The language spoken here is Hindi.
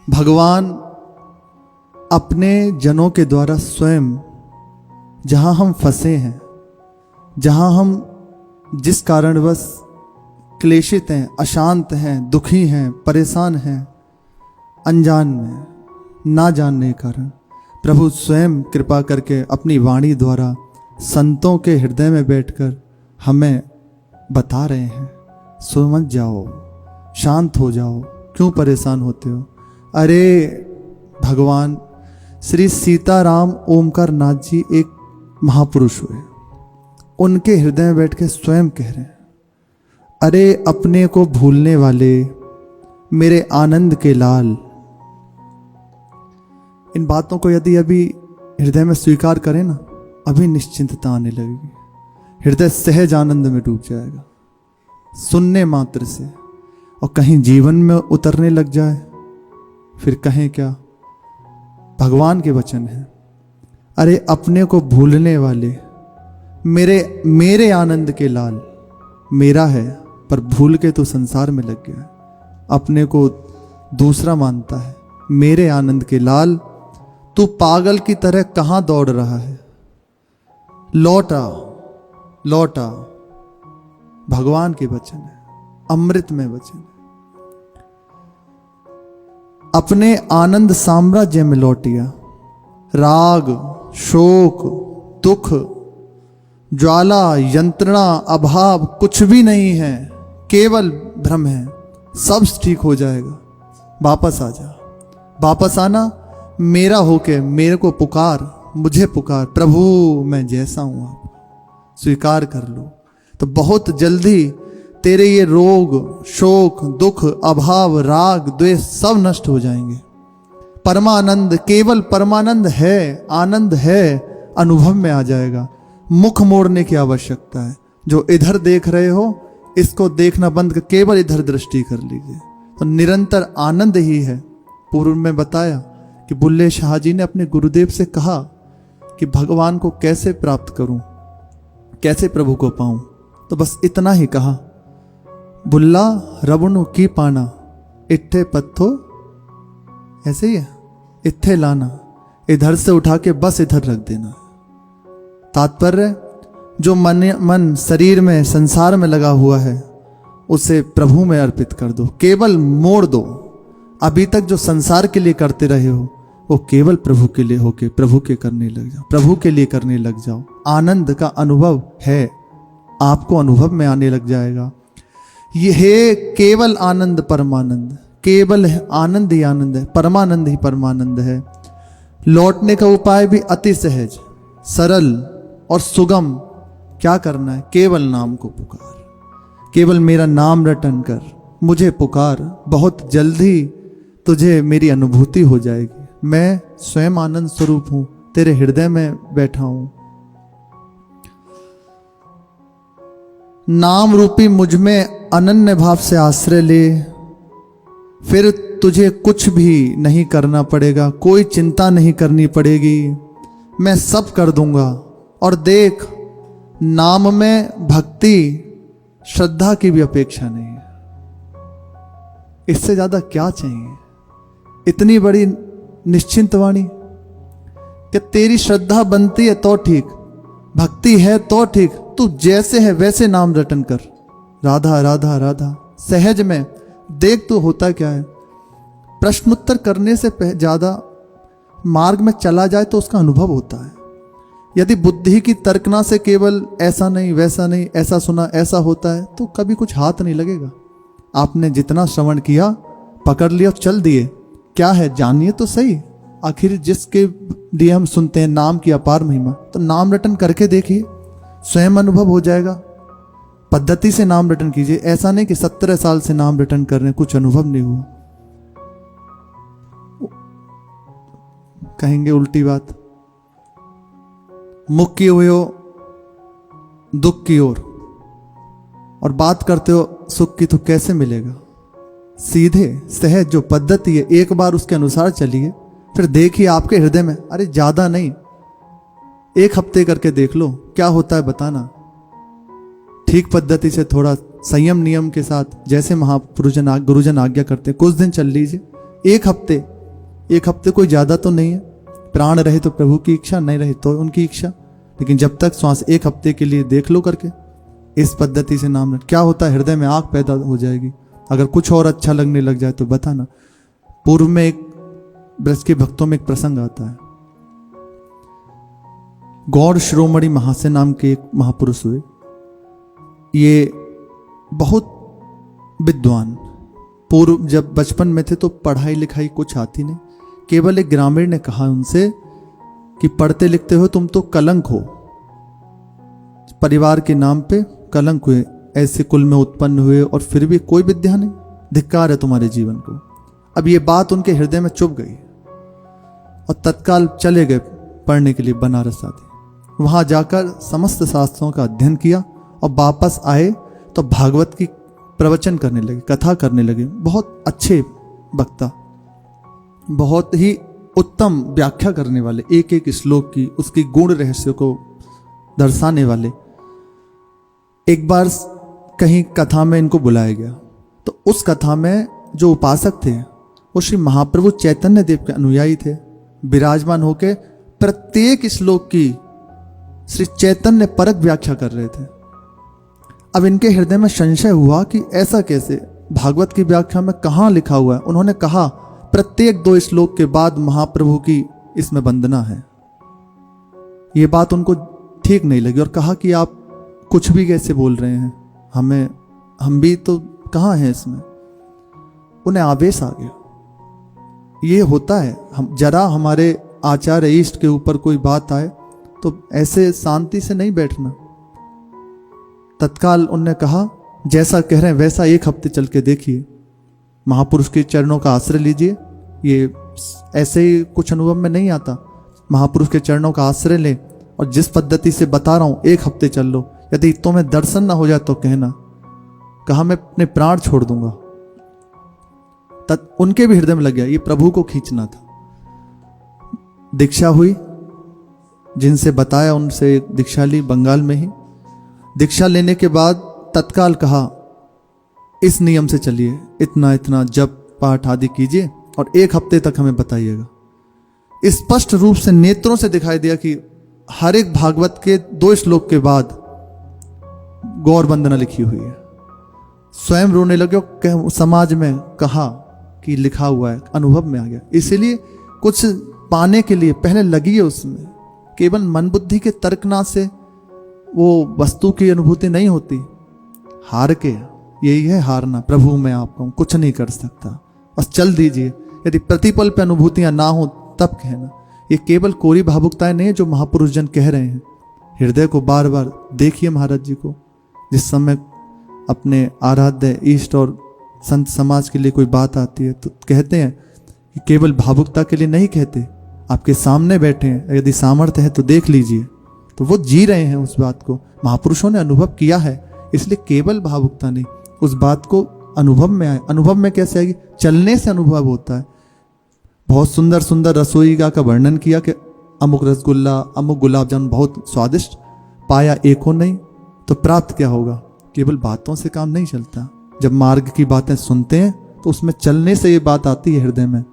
भगवान अपने जनों के द्वारा स्वयं जहाँ हम फंसे हैं, जहाँ हम जिस कारणवश क्लेशित हैं, अशांत हैं, दुखी हैं, परेशान हैं, अनजान में, ना जानने के कारण प्रभु स्वयं कृपा करके अपनी वाणी द्वारा संतों के हृदय में बैठकर हमें बता रहे हैं, सो मत जाओ, शांत हो जाओ, क्यों परेशान होते हो। अरे भगवान श्री सीताराम ओमकार नाथ जी एक महापुरुष हुए, उनके हृदय में बैठ के स्वयं कह रहे हैं, अरे अपने को भूलने वाले मेरे आनंद के लाल। इन बातों को यदि अभी हृदय में स्वीकार करें ना, अभी निश्चिंतता आने लगेगी, हृदय सहज आनंद में डूब जाएगा सुनने मात्र से। और कहीं जीवन में उतरने लग जाए फिर कहें क्या, भगवान के वचन हैं, अरे अपने को भूलने वाले मेरे आनंद के लाल। मेरा है पर भूल के तो संसार में लग गया है, अपने को दूसरा मानता है। मेरे आनंद के लाल तू पागल की तरह कहां दौड़ रहा है, लौट आ लौट आ। भगवान के वचन है, अमृत में वचन है। अपने आनंद साम्राज्य में लौटिया, राग शोक दुख ज्वाला यंत्रणा अभाव कुछ भी नहीं है, केवल भ्रम है, सब ठीक हो जाएगा। वापस आ जा, वापस आना, मेरा होके मेरे को पुकार, मुझे पुकार, प्रभु मैं जैसा हूं आप स्वीकार कर लो। तो बहुत जल्दी तेरे ये रोग शोक दुख अभाव राग द्वेष सब नष्ट हो जाएंगे। परमानंद, केवल परमानंद है, आनंद है, अनुभव में आ जाएगा। मुख मोड़ने की आवश्यकता है। जो इधर देख रहे हो इसको देखना बंद कर केवल इधर दृष्टि कर लीजिए, तो निरंतर आनंद ही है। पूर्व में बताया कि बुल्ले शाह जी ने अपने गुरुदेव से कहा कि भगवान को कैसे प्राप्त करूं, कैसे प्रभु को पाऊं, तो बस इतना ही कहा, बुल्ला रबनु की पाना इट्ठे पत्थो, ऐसे ही है, इत्थे लाना, इधर से उठा के बस इधर रख देना। तात्पर्य जो मन शरीर में संसार में लगा हुआ है उसे प्रभु में अर्पित कर दो, केवल मोड़ दो। अभी तक जो संसार के लिए करते रहे हो वो केवल प्रभु के लिए होके प्रभु के करने लग जाओ, प्रभु के लिए करने लग जाओ। आनंद का अनुभव है, आपको अनुभव में आने लग जाएगा। ये है केवल आनंद परमानंद, केवल आनंद ही आनंद है, परमानंद ही परमानंद है। लौटने का उपाय भी अति सहज सरल और सुगम। क्या करना है, केवल नाम को पुकार, केवल मेरा नाम रटन कर, मुझे पुकार, बहुत जल्दी तुझे मेरी अनुभूति हो जाएगी। मैं स्वयं आनंद स्वरूप हूं, तेरे हृदय में बैठा हूं। नाम रूपी मुझ में अनन्य भाव से आश्रय ले, फिर तुझे कुछ भी नहीं करना पड़ेगा, कोई चिंता नहीं करनी पड़ेगी, मैं सब कर दूंगा। और देख, नाम में भक्ति श्रद्धा की भी अपेक्षा नहीं है, इससे ज्यादा क्या चाहिए। इतनी बड़ी निश्चिंत वाणी कि तेरी श्रद्धा बनती है तो ठीक, भक्ति है तो ठीक, तू जैसे है वैसे नाम रटन कर, राधा राधा राधा सहज में। देख तो होता क्या है, प्रश्नोत्तर करने से ज्यादा मार्ग में चला जाए तो उसका अनुभव होता है। यदि बुद्धि की तर्कना से केवल ऐसा नहीं वैसा नहीं, ऐसा सुना ऐसा होता है, तो कभी कुछ हाथ नहीं लगेगा। आपने जितना श्रवण किया पकड़ लिया चल दिए, क्या है जानिए तो सही। आखिर जिसके लिए हम सुनते हैं नाम की अपार महिमा, तो नाम रटन करके देखिए, स्वयं अनुभव हो जाएगा। पद्धति से नाम रटन कीजिए, ऐसा नहीं कि 17 साल से नाम रटन कर रहे हैं कुछ अनुभव नहीं हुआ। कहेंगे उल्टी बात, मुख किए हुए हो दुख की ओर और बात करते हो सुख की, तो कैसे मिलेगा। सीधे सहज जो पद्धति है, एक बार उसके अनुसार चलिए, फिर देखिए आपके हृदय में, अरे ज्यादा नहीं, 1 हफ्ते करके देख लो क्या होता है, बताना। ठीक पद्धति से थोड़ा संयम नियम के साथ, जैसे महापुरुषजन गुरुजन आज्ञा करते हैं, कुछ दिन चल लीजिए, 1 हफ्ते एक हफ्ते कोई ज़्यादा तो नहीं है, प्राण रहे तो प्रभु की इच्छा, नहीं रहे तो उनकी इच्छा, लेकिन जब तक श्वास एक हफ्ते के लिए देख लो करके इस पद्धति से नाम क्या होता है, हृदय में आग पैदा हो जाएगी। अगर कुछ और अच्छा लगने लग जाए तो बताना। पूर्व में एक ब्रज के भक्तों में एक प्रसंग आता है। गौड़ शिरोमणि महाशय नाम के एक महापुरुष हुए। ये बहुत विद्वान, पूर्व जब बचपन में थे तो पढ़ाई लिखाई कुछ आती नहीं। केवल एक ग्रामीण ने कहा उनसे कि पढ़ते लिखते हो तुम तो कलंक हो, परिवार के नाम पे कलंक हुए, ऐसे कुल में उत्पन्न हुए और फिर भी कोई विद्या नहीं, धिक्कार है तुम्हारे जीवन को। अब ये बात उनके हृदय में चुभ गई और तत्काल चले गए पढ़ने के लिए बनारस आदि। वहां जाकर समस्त शास्त्रों का अध्ययन किया और वापस आए तो भागवत की प्रवचन करने लगे, कथा करने लगे। बहुत अच्छे वक्ता, बहुत ही उत्तम व्याख्या करने वाले, एक एक श्लोक की उसकी गुण रहस्य को दर्शाने वाले। एक बार कहीं कथा में इनको बुलाया गया तो उस कथा में जो उपासक थे वो श्री महाप्रभु चैतन्य देव के अनुयायी थे। विराजमान होकर प्रत्येक श्लोक की श्री चैतन्य परक व्याख्या कर रहे थे। अब इनके हृदय में संशय हुआ कि ऐसा कैसे, भागवत की व्याख्या में कहाँ लिखा हुआ है। उन्होंने कहा प्रत्येक 2 श्लोक के बाद महाप्रभु की इसमें वंदना है। ये बात उनको ठीक नहीं लगी और कहा कि आप कुछ भी कैसे बोल रहे हैं, हम भी तो कहाँ हैं इसमें। उन्हें आवेश आ गया। ये होता है, हम जरा हमारे आचार्य इष्ट के ऊपर कोई बात आए तो ऐसे शांति से नहीं बैठना। तत्काल उन्होंने कहा जैसा कह रहे हैं वैसा 1 हफ्ते चल के देखिए, महापुरुष के चरणों का आश्रय लीजिए। ये ऐसे ही कुछ अनुभव में नहीं आता, महापुरुष के चरणों का आश्रय लें और जिस पद्धति से बता रहा हूं 1 हफ्ते चल लो। यदि तुम्हें दर्शन ना हो जाए तो कहना। कहा मैं अपने प्राण छोड़ दूंगा। उनके भी हृदय में लग गया ये प्रभु को खींचना था। दीक्षा हुई, जिनसे बताया उनसे दीक्षा ली बंगाल में ही। दीक्षा लेने के बाद तत्काल कहा इस नियम से चलिए, इतना इतना जप पाठ आदि कीजिए और 1 हफ्ते तक हमें बताइएगा। स्पष्ट रूप से नेत्रों से दिखाई दिया कि हर एक भागवत के 2 श्लोक के बाद गौर वंदना लिखी हुई है। स्वयं रोने लगे। समाज में कहा कि लिखा हुआ है, अनुभव में आ गया। इसीलिए कुछ पाने के लिए पहले लगिए उसमें। केवल मन बुद्धि के तर्कना से वो वस्तु की अनुभूति नहीं होती। हार के, यही है हारना। प्रभु मैं आपको कुछ नहीं कर सकता, बस चल दीजिए। यदि प्रतिपल पे अनुभूतियां ना हो तब कहना। ये केवल कोरी भावुकताएं नहीं है जो महापुरुष जन कह रहे हैं। हृदय को बार बार देखिए महाराज जी को। जिस समय अपने आराध्य इष्ट और संत समाज के लिए कोई बात आती है तो कहते हैं कि केवल भावुकता के लिए नहीं कहते, आपके सामने बैठे हैं, यदि सामर्थ्य है तो देख लीजिए। तो वो जी रहे हैं उस बात को, महापुरुषों ने अनुभव किया है। इसलिए केवल भावुकता नहीं, उस बात को अनुभव में आए। अनुभव में कैसे आएगी? चलने से अनुभव होता है। बहुत सुंदर सुंदर रसोई का वर्णन किया कि अमुक रसगुल्ला, अमुक गुलाब जामुन बहुत स्वादिष्ट, पाया एक हो नहीं तो प्राप्त क्या होगा? केवल बातों से काम नहीं चलता। जब मार्ग की बातें सुनते हैं तो उसमें चलने से ये बात आती है हृदय में।